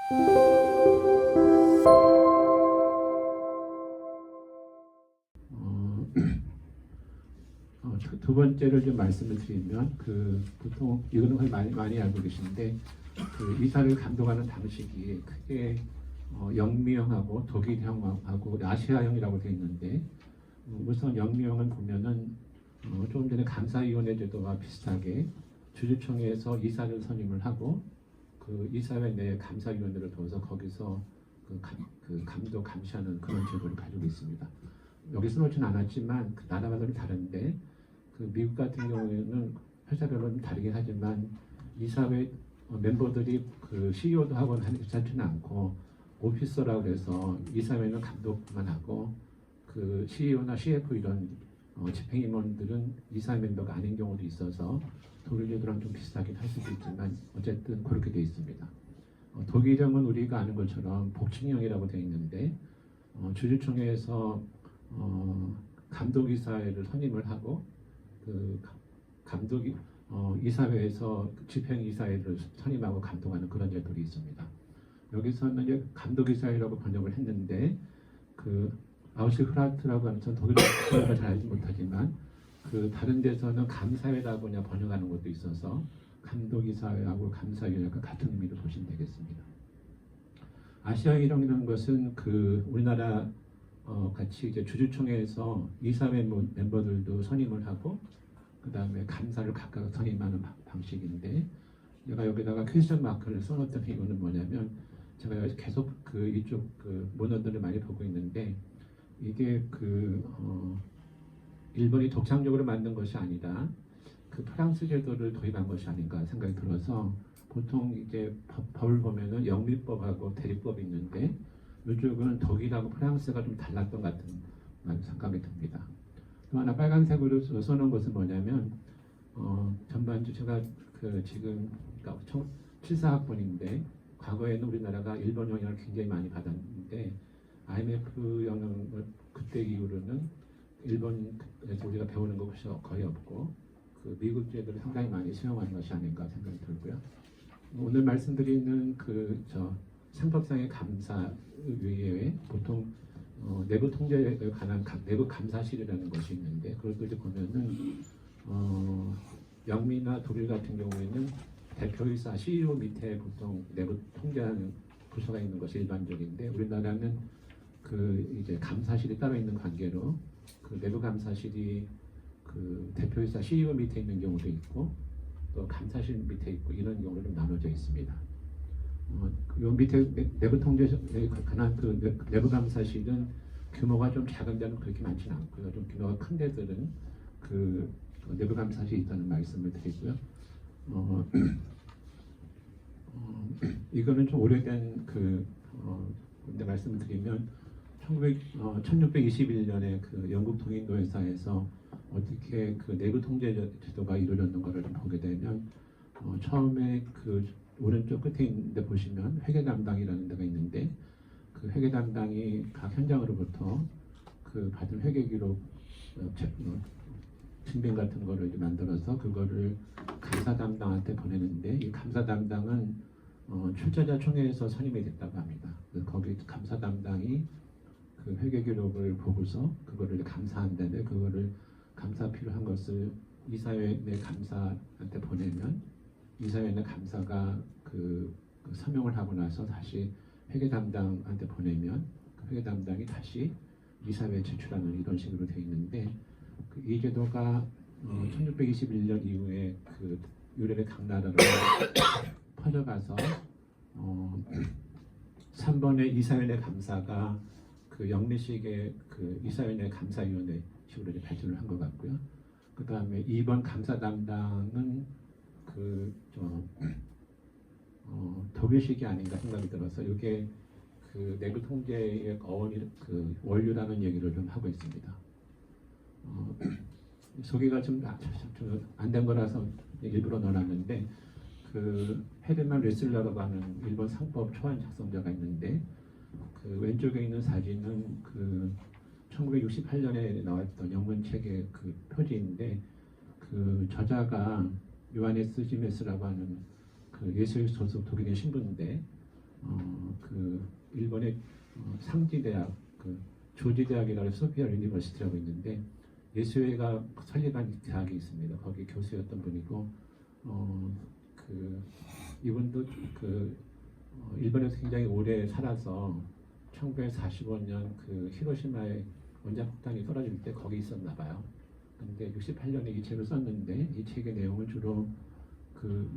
두 번째를 좀 말씀을 드리면 보통 이거는 거의 많이 알고 계시는데 이사를 감독하는 방식이 크게 영미형하고 독일형하고 아시아형이라고 되어 있는데 우선 영미형은 보면은 조금 전에 감사위원회 제도와 비슷하게 주주총회에서 이사를 선임을 하고 그 이사회 내 감사위원회를 둬서 거기서 감독 감시하는 그런 제도를 가지고 있습니다. 여기서 그렇진 않았지만 나라마다 좀 다른데 미국 같은 경우에는 회사별로 좀 다르긴 하지만 이사회 멤버들이 CEO도 하고 괜찮지는 않고 오피서라고 해서 이사회는 감독만 하고 CEO나 CF 이런 집행임원들은 이사회 멤버가 아닌 경우도 있어서 독일제도랑 좀 비슷하긴 할 수도 있지만 어쨌든 그렇게 되어 있습니다. 독일형은 우리가 아는 것처럼 복층형이라고 되어 있는데 주주총회에서 감독이사회를 선임을 하고 감독이 이사회에서 집행이사회를 선임하고 감독하는 그런 제도가 있습니다. 여기서는 이제 감독이사회라고 번역을 했는데 아우슈프라트라고 하는 전 독일어를 잘 알지 못하지만 다른 데서는 감사회라고 그냥 번역하는 것도 있어서 감독이사회하고 감사위원회가 같은 의미로 보시면 되겠습니다. 아시아형이라는 것은 우리나라 같이 이제 주주총회에서 이사회 멤버들도 선임을 하고 그 다음에 감사를 각각 선임하는 방식인데 제가 여기다가 퀘스천 마크를 써놓던 이유는 뭐냐면 제가 계속 이쪽 문헌들을 많이 보고 있는데 이게 일본이 독창적으로 만든 것이 아니라 프랑스 제도를 도입한 것이 아닌가 생각이 들어서 보통 이제 법을 보면은 영미법하고 대리법이 있는데 이쪽은 독일하고 프랑스가 좀 달랐던 것 같은 생각이 듭니다. 또 하나 빨간색으로 써놓은 것은 뭐냐면 전반주 제가 지금 74학번인데 과거에는 우리나라가 일본 영향을 굉장히 많이 받았는데 IMF 영향을 그때 이후로는 일본에서 우리가 배우는 것이 거의 없고 미국 제도를 상당히 많이 수용하는 것이 아닌가 생각이 들고요. 오늘 말씀드리는 상법상의 감사위에 보통 내부 통제에 관한 내부 감사실이라는 것이 있는데 그것도 이제 보면은 영미나 독일 같은 경우에는 대표이사 CEO 밑에 보통 내부 통제하는 부서가 있는 것이 일반적인데 우리나라는 이제 감사실이 따로 있는 관계로 내부 감사실이 대표이사 CEO 밑에 있는 경우도 있고 또 감사실 밑에 있고 이런 경우로 좀 나눠져 있습니다. 요 밑에 내부 통제에 관한 내부 감사실은 규모가 좀 작은 데는 그렇게 많지는 않고요. 좀 규모가 큰 데들은 내부 감사실이 있다는 말씀을 드리고요. 이거는 좀 오래된 근데 말씀을 드리면 1621년에 영국 통인도회사에서 어떻게 내부 통제 제도가 이루어졌는가를 좀 보게 되면 처음에 오른쪽 끝에 있는데 보시면 회계 담당이라는 데가 있는데 회계 담당이 각 현장으로부터 받은 회계 기록 증빙 같은 거를 이제 만들어서 그거를 감사 담당한테 보내는데 이 감사 담당은 출자자 총회에서 선임이 됐다고 합니다. 거기 감사 담당이 회계 기록을 보고서 그거를 감사한 다음에 그거를 감사 필요한 것을 이사회 내 감사한테 보내면 이사회 내 감사가 서명을 하고 나서 다시 회계 담당한테 보내면 회계 담당이 다시 이사회에 제출하는 이런 식으로 되어 있는데 이 제도가 1621년 이후에 유럽의 각 나라로 퍼져가서 3번의 이사회 내 감사가 영미식의 이사회 내 감사위원회 식으로 이제 발전을 한 것 같고요. 그 다음에 2번 감사 담당은 독일식이 아닌가 생각이 들어서 이게 내부 통제의 어원이 원류라는 얘기를 좀 하고 있습니다. 소개가 좀 안 된 거라서 일부러 넣어놨는데 헤르만 레슬러라고 하는 일본 상법 초안 작성자가 있는데 왼쪽에 있는 사진은 1968년에 나왔던 영문책의 표지인데 저자가 요하네스 지메스라고 하는 예술 소속 독일의 신부인데 그 일본의 상지 대학, 그 조지 대학이라는 소피아 유니버시티라고 있는데 예수회가 설립한 대학이 있습니다. 거기 교수였던 분이고 그 이분도 일본에서 굉장히 오래 살아서 1945년 그 히로시마에 원자폭탄이 떨어질 때 거기 있었나 봐요. 근데 68년에 이 책을 썼는데 이 책의 내용을 주로 그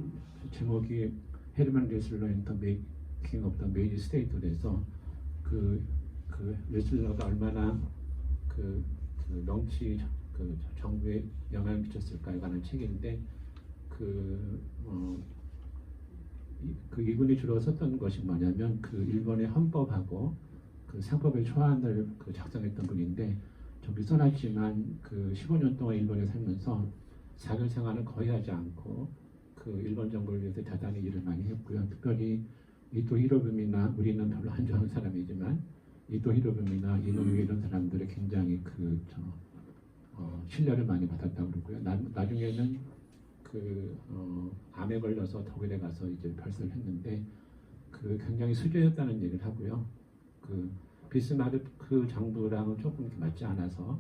제목이 헤르만 레슬러 앤 더 메이킹 오브 더 메이지 스테이트에서 그 레슬러가 얼마나 그 명치 정부에 영향을 미쳤을까에 관한 책인데 이분이 주로 썼던 것이 뭐냐면 그 일본의 헌법하고 그 상법의 초안을 작성했던 분인데 저기 써놨지만 그 15년 동안 일본에 살면서 사교 생활을 거의 하지 않고 그 일본 정부를 위해서 대단히 일을 많이 했고요. 특별히 이토 히로부미나 우리는 별로 안 좋아하는 사람이지만 이토 히로부미나 이노우에 이런 사람들의 굉장히 신뢰를 많이 받았다고 그러고요. 나중에는 암에 걸려서 독일에 가서 이제 별세를 했는데 굉장히 수조였다는 얘기를 하고요. 비스마르크 정부랑은 조금 맞지 않아서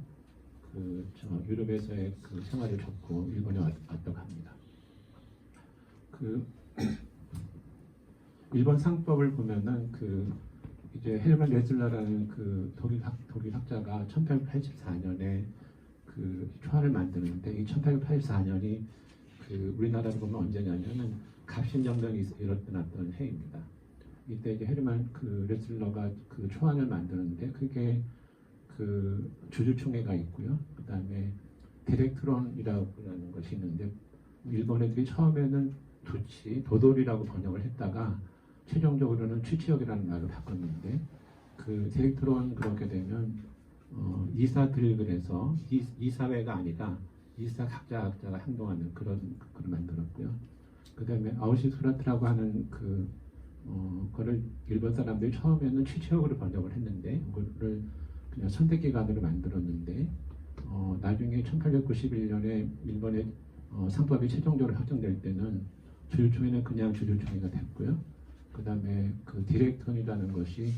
유럽에서의 생활을 접고 일본에 왔다고 합니다. 일본 상법을 보면은 이제 헬만 레슬러라는 독일 학자가 1884년에 초안을 만드는데 이 1884년이 우리나라로 보면 언제냐면은 갑신정변이 일어났던 해입니다. 이때 이제 헤르만 레슬러가 초안을 만드는데 그게 주주총회가 있고요. 그 다음에 디렉트론이라고 하는 것이 있는데 일본 애들이 처음에는 도돌이라고 번역을 했다가 최종적으로는 취치역이라는 말로 바꿨는데 디렉트론 그렇게 되면 이사들 그래서 이사회가 아니라 이사 각자가 행동하는 그런 만들었고요. 그 다음에 아우시스프라트라고 하는 그거를 일본 사람들이 처음에는 취치역으로 번역을 했는데 그거를 그냥 선택기관으로 만들었는데 나중에 1891년에 일본의 상법이 최종적으로 확정될 때는 주주총회는 그냥 주주총회가 됐고요. 그 다음에 디렉턴이라는 것이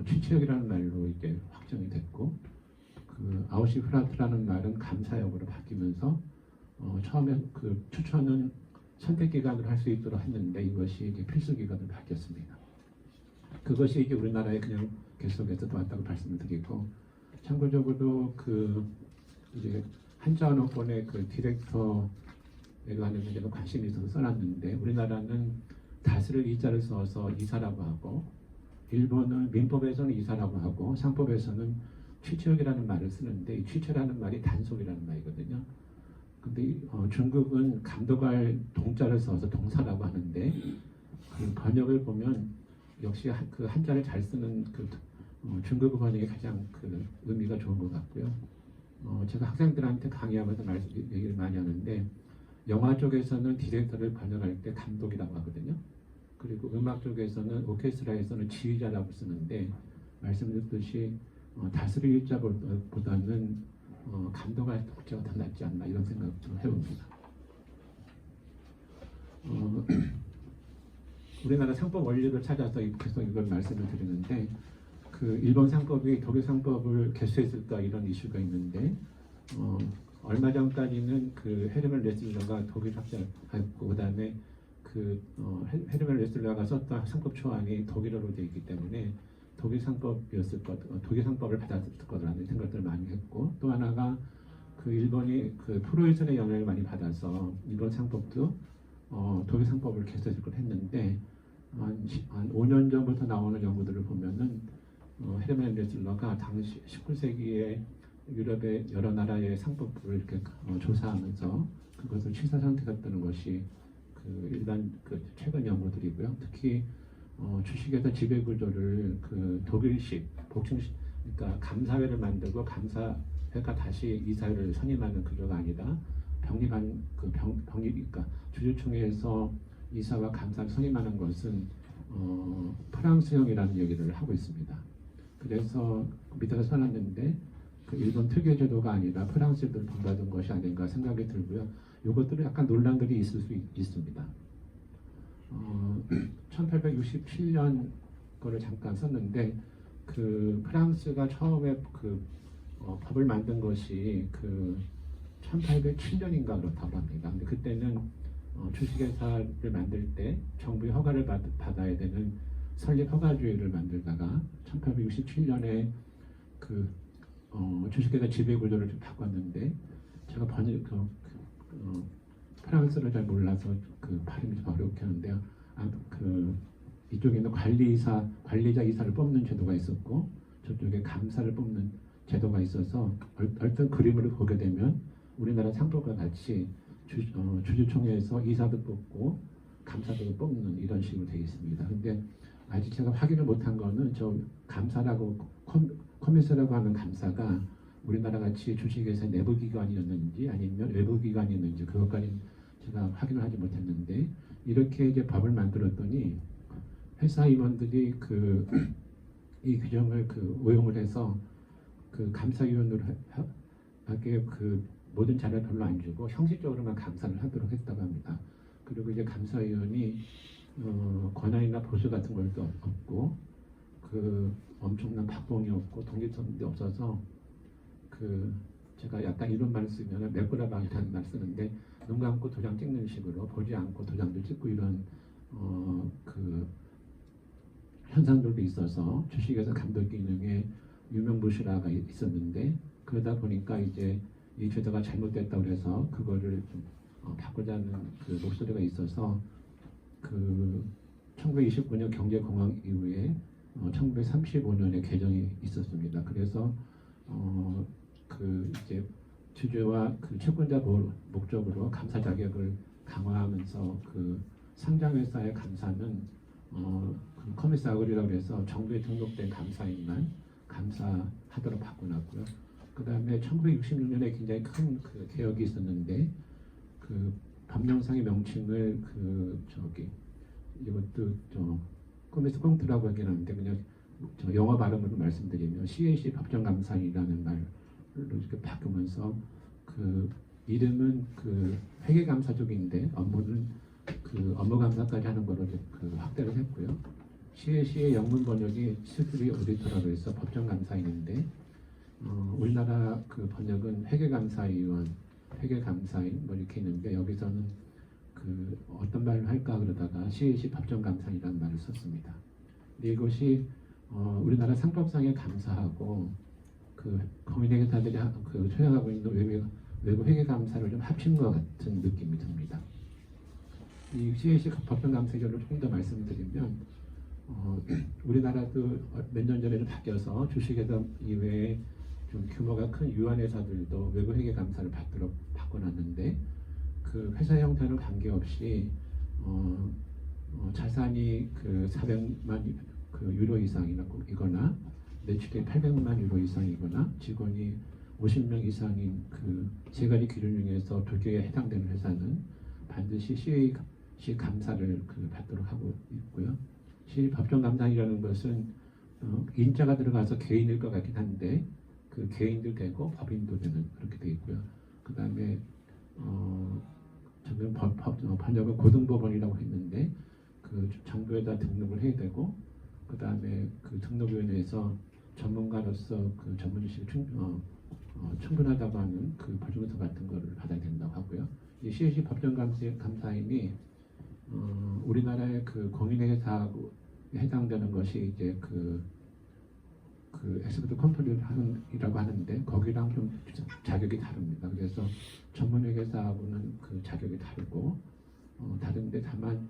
취치역이라는 말로 이제 확정이 됐고 아우시프라트라는 말은 감사역으로 바뀌면서 처음에 추천은 선택기관으로 할 수 있도록 했는데 이것이 이제 필수기관으로 바뀌었습니다. 그것이 이제 우리나라에 그냥 계속해서 왔다고 말씀을 드리고 참고적으로 이제 한자 언어권의 디렉터에 관한 문제가 관심이 있어서 써놨는데 우리나라는 다스를 이자를 써서 이사라고 하고 일본은 민법에서는 이사라고 하고 상법에서는 취처이라는 말을 쓰는데 이 취처라는 말이 단속이라는 말이거든요. 근데 중국은 감독할 동자를 써서 동사라고 하는데 번역을 보면 역시 한자를 잘 쓰는 중국어 번역이 가장 의미가 좋은 것 같고요. 제가 학생들한테 강의하면서 얘기를 많이 하는데 영화 쪽에서는 디렉터를 번역할 때 감독이라고 하거든요. 그리고 음악 쪽에서는 오케스트라에서는 지휘자라고 쓰는데 말씀드렸듯이 다스릴 자보다는 감독할 독자가 더 낫지 않나 이런 생각을 해봅니다. 우리나라 상법 원리를 찾아서 계속 이걸 말씀을 드리는데 일본 상법이 독일 상법을 개수했을까 이런 이슈가 있는데 얼마 전까지는 헤르만 레슬러가 독일 학자였고 그다음에 헤르만 레슬러가 썼던 상법 초안이 독일어로 되어 있기 때문에 독일 상법을 받았을 거라는 생각들을 많이 했고 또 하나가 일본이 프로이센의 영향을 많이 받아서 일본 상법도 독일 상법을 개설을 했는데 한 5년 전부터 나오는 연구들을 보면은 헤르만 레슬러가 당시 19세기에 유럽의 여러 나라의 상법을 이렇게 조사하면서 그것을 취사 선택했다는 것이 일반 최근 연구들이고요. 특히 주식회사 지배구조를 독일식 복층식 그러니까 감사회를 만들고 감사회가 다시 이사회를 선임하는 구조가 아니라 그러니까 주주총회에서 이사와 감사를 선임하는 것은 프랑스형이라는 얘기를 하고 있습니다. 그래서 밑에서 써놨는데 일본 특유의 제도가 아니라 프랑스를 본받은 것이 아닌가 생각이 들고요. 이것들은 약간 논란들이 있을 수 있습니다. 1867년 거를 잠깐 썼는데 그 프랑스가 처음에 그 법을 만든 것이 그 1807년인가 그렇다고 합니다. 근데 그때는 주식회사를 만들 때 정부의 허가를 받아야 되는 설립 허가주의를 만들다가 1867년에 그 주식회사 지배구조를 좀 바꿨는데 제가 프랑스를 잘 몰라서 그 발음이 좀 어렵게 하는데요. 이쪽에는 관리자 이사를 뽑는 제도가 있었고 저쪽에 감사를 뽑는 제도가 있어서 어떤 그림을 보게 되면 우리나라 상법과 같이 주주총회에서 이사도 뽑고 감사도 뽑는 이런 식으로 되어 있습니다. 근데 아직 제가 확인을 못한 거는 저 감사라고 커미서라고 하는 감사가 우리나라 같이 주식회사 내부 기관이었는지 아니면 외부 기관이었는지 그것까지 제가 확인을 하지 못했는데 이렇게 이제 법을 만들었더니 회사 임원들이 이 규정을 오용을 해서 감사위원으로 하게 모든 자료를 별로 안 주고 형식적으로만 감사를 하도록 했다고 합니다. 그리고 이제 감사위원이 권한이나 보수 같은 것도 없고 엄청난 박봉이 없고 독립성도 없어서 제가 약간 이런 말을 쓰면 메꾸라방이라는 말을 쓰는데 눈 감고 도장 찍는 식으로 보지 않고 도장도 찍고 이런 현상들도 있어서 주식회사 감독 기능에 유명무실화가 있었는데 그러다 보니까 이제 이 제도가 잘못됐다고 해서 그거를 좀 바꾸자는 목소리가 있어서 1929년 경제공황 이후에 1935년에 개정이 있었습니다. 그래서 이제 주주와 채권자 보호 목적으로 감사 자격을 강화하면서 상장회사의 감사는 커미사글이라고 해서 정부에 등록된 감사인만 감사하도록 바꿔놨고요. 그 다음에 1966년에 굉장히 큰 개혁이 있었는데 법령상의 명칭을 이것도 커미스 꽁트라고 하긴 하는데 그냥 영어 발음으로 말씀드리면 CAC 법정감사인이라는 말로 이렇게 바꾸면서 이름은 회계감사 쪽인데 업무는 업무감사까지 하는 걸로 확대를 했고요. CAC의 영문 번역이 스튜디 오디터라고 해서 법정감사인인데 우리나라 번역은 회계감사위원, 회계감사인 뭐 이렇게 있는데 여기서는 어떤 말을 할까 그러다가 CAC 법정감사인이라는 말을 썼습니다. 근데 이것이 우리나라 상법상의 감사하고 공인회계사들이 수행하고 있는 외부 회계감사를 좀 합친 것 같은 느낌이 듭니다. 이 CAC 법정감사결을 조금 더 말씀드리면 우리나라도 몇 년 전에 좀 바뀌어서 주식회사 이외에 좀 규모가 큰 유한회사들도 외부 회계감사를 받도록 바꿔놨는데 회사 형태는 관계없이 자산이 400만 유로 이상이거나 매출이 800만 유로 이상이거나 직원이 50명 이상인 세 가지 기준 중에서 2개에 해당되는 회사는 반드시 CAC 감사를 받도록 하고 있고요. CAC 법정감사이라는 것은 인자가 들어가서 개인일 것 같긴 한데 개인도 되고 법인도 되는 그렇게 되어 있고요. 그 다음에 저는 번역은 고등법원이라고 했는데 정부에다 등록을 해야 되고 그 다음에 등록위원회에서 전문가로서 전문 지식이 충분하다고 하는 보증서 같은 거를 받아야 된다고 하고요. 이 CAC 법정감사인이 우리나라의 공인회계사하고 해당되는 것이 이제 엑스포트 컨트롤이라고 하는데 거기랑 좀 자격이 다릅니다. 그래서 전문회계사하고는 자격이 다르고 다른데 다만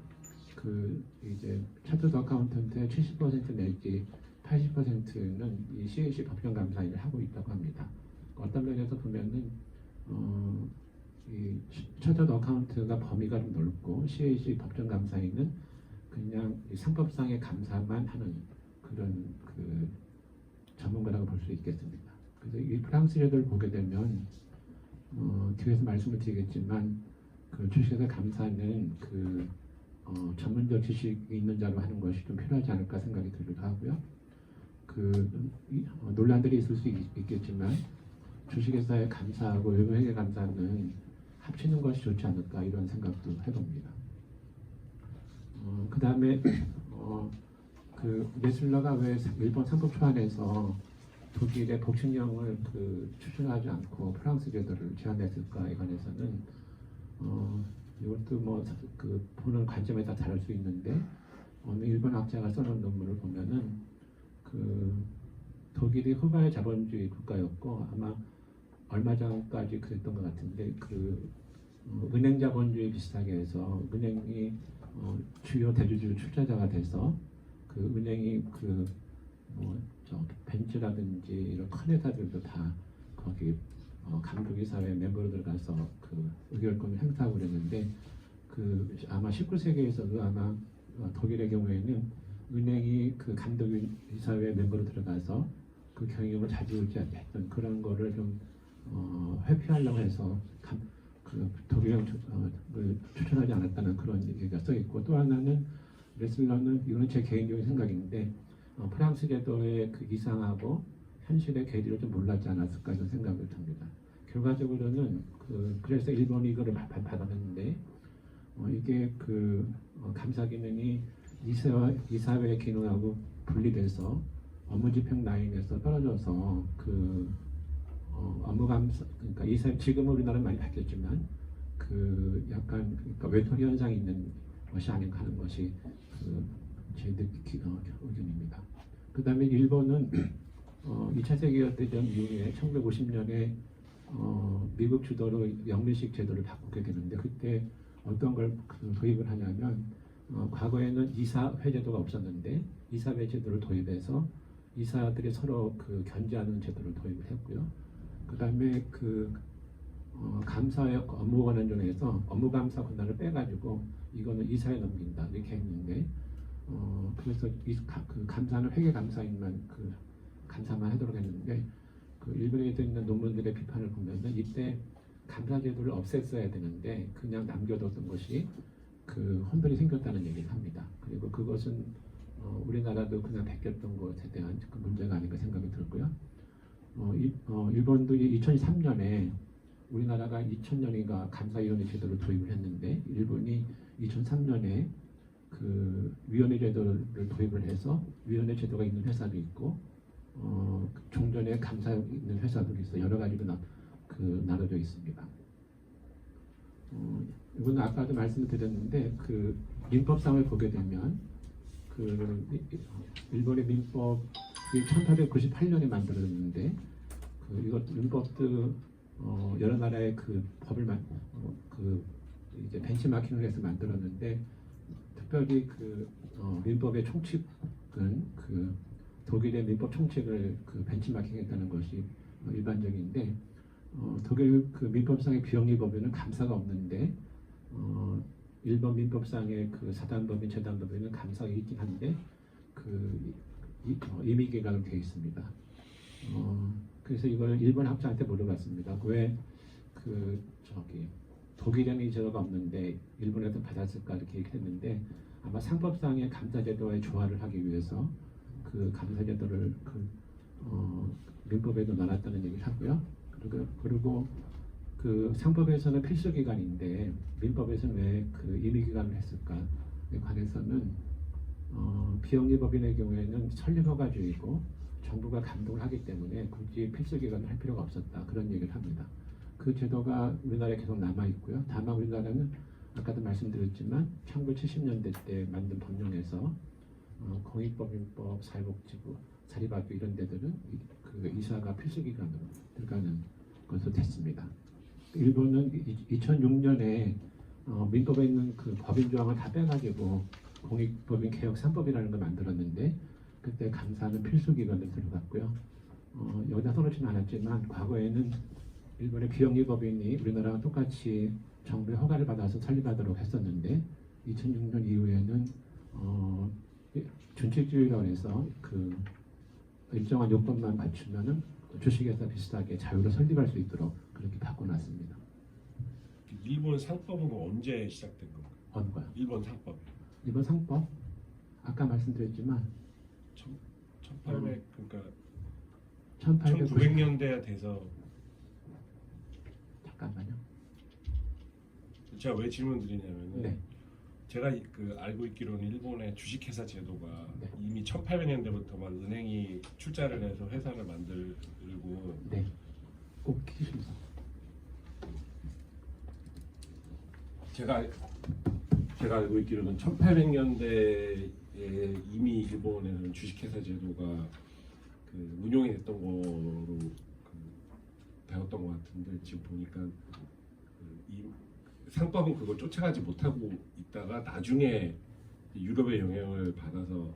이제 차트드 어카운턴트의 70% 내지 80%는 이 CAC 법정감사인을 하고 있다고 합니다. 어떤 면에서 보면은 이 차트드 어카운트가 범위가 좀 넓고 CAC 법정감사인은 그냥 이 상법상의 감사만 하는 그런 전문가라고 볼 수 있겠습니다. 그래서 이 프랑스 예를 보게 되면 뒤에서 말씀을 드리겠지만 주식회사 감사는 전문적 지식이 있는 자로 하는 것이 좀 필요하지 않을까 생각이 들기도 하고요. 논란들이 있을 수 있겠지만 주식회사의 감사하고 외부회계 감사는 합치는 것이 좋지 않을까 이런 생각도 해봅니다. 그다음에 그 레슬러가 왜 일본 상법 초안에서 독일의 복식령을 추천하지 않고 프랑스 제도를 제안했을까에 관해서는 이것도 뭐 보는 관점에 따라 다를 수 있는데 어느 일본 학자가 써놓은 논문을 보면은 독일이 후발 자본주의 국가였고 아마 얼마 전까지 그랬던 것 같은데 은행 자본주의 비슷하게 해서 은행이 주요 대주주 출자자가 돼서 은행이 벤츠라든지 이런 큰 회사들도 다 거기 감독이사회 멤버로 들어가서 의결권을 행사하고 그랬는데 아마 19세기에서도 아마 독일의 경우에는 은행이 감독이사회 멤버로 들어가서 경영을 자주했던 그런 거를 좀 회피하려고 해서 독일형 추천하지 않았다는 그런 얘기가 써 있고 또 하나는 레슬러는 이거는 제 개인적인 생각인데 프랑스 제도의 이상하고 현실의 괴리를 좀 몰랐지 않았을까 이런 생각을 듭니다. 결과적으로는 그래서 일본이 이거를 받아냈는데 이게 감사 기능이 이사회 기능하고 분리돼서 업무 집행 라인에서 떨어져서 업무 감사 그러니까 지금은 우리나라는 많이 바뀌었지만 약간 외톨이 현상이 있는 것이 아닌가 하는 것이 제 의견입니다. 그 다음에 일본은 2차 세계대전 이후에 1950년에 미국 주도로 영미식 제도를 바꾸게 되는데 그때 어떤 걸 도입을 하냐면 과거에는 이사회 제도가 없었는데 이사회 제도를 도입해서 이사들이 서로 견제하는 제도를 도입을 했고요. 그 다음에 감사의 업무 권한중에서 업무 감사 권한을 빼가지고 이거는 이사에 넘긴다 이렇게 했는데 그래서 감사는 회계 감사인만 감사만 하도록 했는데 일본에 있는 논문들의 비판을 보면은 이때 감사 제도를 없앴어야 되는데 그냥 남겨뒀던 것이 혼돈이 생겼다는 얘기를 합니다. 그리고 그것은 우리나라도 그냥 베꼈던 것에 대한 문제가 아닌가 생각이 들고요. 일본도 2003년에 우리나라가 2000년인가 감사위원회 제도를 도입을 했는데 일본이 2003년에 위원회 제도를 도입을 해서 위원회 제도가 있는 회사도 있고 종전에 감사 있는 회사들이 있어 여러 가지로 나눠져 있습니다. 이거는 아까도 말씀을 드렸는데 민법상을 보게 되면 일본의 민법이 1898년에 만들어졌는데 이것 민법도 여러 나라의 법을 이제 벤치마킹을 해서 만들었는데 특별히 민법의 총칙은 독일의 민법 총칙을 벤치마킹했다는 것이 일반적인데 독일 민법상의 비영리법에는 감사가 없는데 일본 민법상의 사단법인 재단법에는 감사가 있긴 한데 임의기관으로 되어 있습니다. 그래서 이걸 일본 학자한테 물어봤습니다. 왜 독일에는 이 제도가 없는데 일본에서 받았을까 이렇게 얘기했는데 아마 상법상의 감사제도와의 조화를 하기 위해서 감사제도를 민법에도 넣어놨다는 얘기를 하고요. 그리고 상법에서는 필수 기관인데 민법에서는 왜 임의기관을 했을까에 관해서는 비영리법인의 경우에는 설립허가주의고 정부가 감독을 하기 때문에 굳이 필수 기관을 할 필요가 없었다 그런 얘기를 합니다. 그 제도가 우리나라에 계속 남아 있고요. 다만 우리나라는 아까도 말씀드렸지만 1970년대 때 만든 법령에서 공익법인법, 사회복지부, 사립학교 이런 데들은 이사가 필수 기관으로 들어가는 것으로 됐습니다. 일본은 2006년에 민법에 있는 법인 조항을 다 빼가지고 공익법인 개혁 3법이라는 걸 만들었는데 그때 감사는 필수 기관으로 들어갔고요. 여기다 써놓지는 않았지만 과거에는 일본의 비영리법인이 우리나라와 똑같이 정부의 허가를 받아서 설립하도록 했었는데 2006년 이후에는 준칙주의라고 해서 일정한 요건만 갖추면은 주식회사 비슷하게 자유로 설립할 수 있도록 그렇게 바꿔놨습니다. 일본 상법은 언제 시작된 건가요? 어느 거요? 일본 상법. 일본 상법? 아까 말씀드렸지만 1800 그러니까 1890 1900년대 돼서 잠깐만요. 제가 왜 질문 드리냐면은 네. 제가 그 알고 있기로는 일본의 주식회사 제도가 네. 이미 1800년대부터만 은행이 출자를 해서 회사를 만들고 네, 꼭 키십니다. 제가 알고 있기로는 1800년대에 이미 일본에는 주식회사 제도가 그 운용이 됐던 거로 그 배웠던 것 같은데 지금 보니까 이 상법은 그걸 쫓아가지 못하고 있다가 나중에 유럽의 영향을 받아서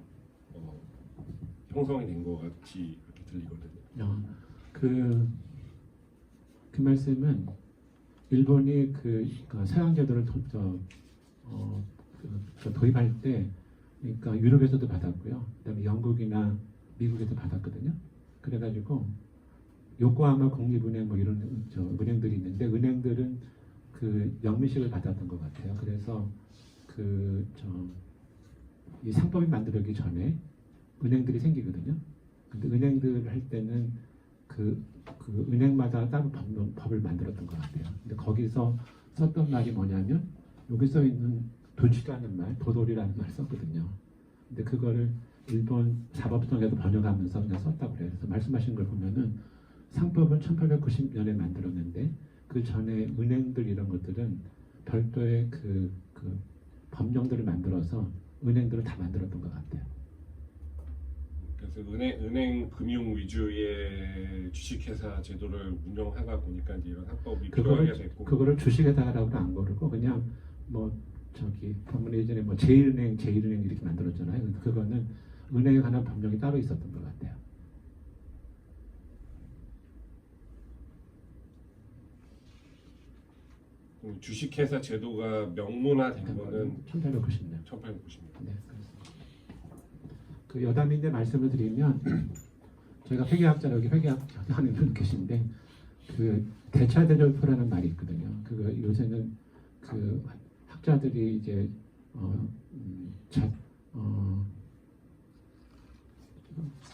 형성이 된 것 같이 그렇게 들리거든요. 그 말씀은 일본이 그 서양 제도를 도입할 때, 그러니까 유럽에서도 받았고요. 그다음에 영국이나 미국에서 받았거든요. 그래가지고 요코하마 국립은행 뭐 이런 은행들이 있는데 은행들은 그 영미식을 받았던 것 같아요. 그래서 이 상법이 만들어지기 전에 은행들이 생기거든요. 근데 은행들 할 때는 그 은행마다 따로 법을 만들었던 것 같아요. 근데 거기서 썼던 말이 뭐냐면 여기 써 있는 도치라는 말, 도돌이라는 말 썼거든요. 근데 그거를 일본 사법성에서 번역하면서 그냥 썼다고 그래요. 그래서 말씀하신 걸 보면은 상법은 1890년에 만들었는데 그 전에 은행들 이런 것들은 별도의 그 법령들을 만들어서 은행들을 다 만들었던 것 같아요. 그래서 은행 금융 위주의 주식회사 제도를 운영하다 보니까 이제 이런 상법이 필요하게 됐고 그거를 주식회사라고는 안 고르고 그냥 뭐 방문 예전에 뭐 제일은행 이렇게 만들었잖아요. 그거는 은행에 관한 법령이 따로 있었던 것 같아요. 주식회사 제도가 명문화된 거는 1890년. 1890년. 네, 그렇습니다. 그 여담인데 말씀을 드리면 저희가 회계학자로 여기 회계학하는 분 계신데 그 대차대조표라는 말이 있거든요. 그거 요새는 그 학자들이 이제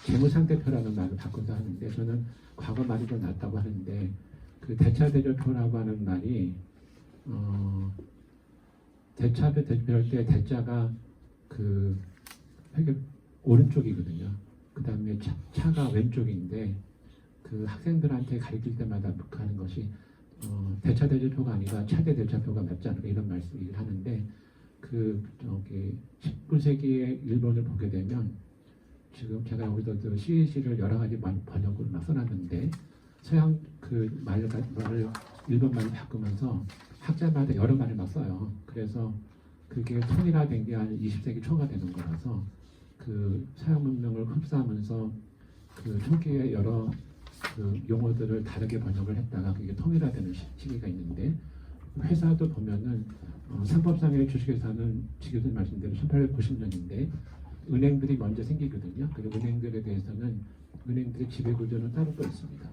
재무상태표라는 말을 바꿔서 하는데 저는 과거 말이 더 낫다고 하는데 그 대차대조표라고 하는 말이 대차대조할 때 대자가 그 회계 오른쪽이거든요. 그 다음에 차가 왼쪽인데 그 학생들한테 가르칠 때마다 하는 것이 대차대조표가 아니라 차대대차표가 맞지 않을까 이런 말씀을 하는데 19세기의 일본을 보게 되면 지금 제가 여기서 CAC를 여러 가지 번역으로 막 써놨는데 서양 그 말을 일본 말을 바꾸면서 학자마다 여러 말을 막 써요. 그래서 그게 통일화된 게 한 20세기 초가 되는 거라서 그 서양 문명을 흡수하면서 그 초기에 여러 그 용어들을 다르게 번역을 했다가 그게 통일화되는 시기가 있는데 회사도 보면은 상법상의 주식회사는 지금 말씀대로 1890년인데 은행들이 먼저 생기거든요. 그리고 은행들에 대해서는 은행들의 지배구조는 따로 또 있습니다.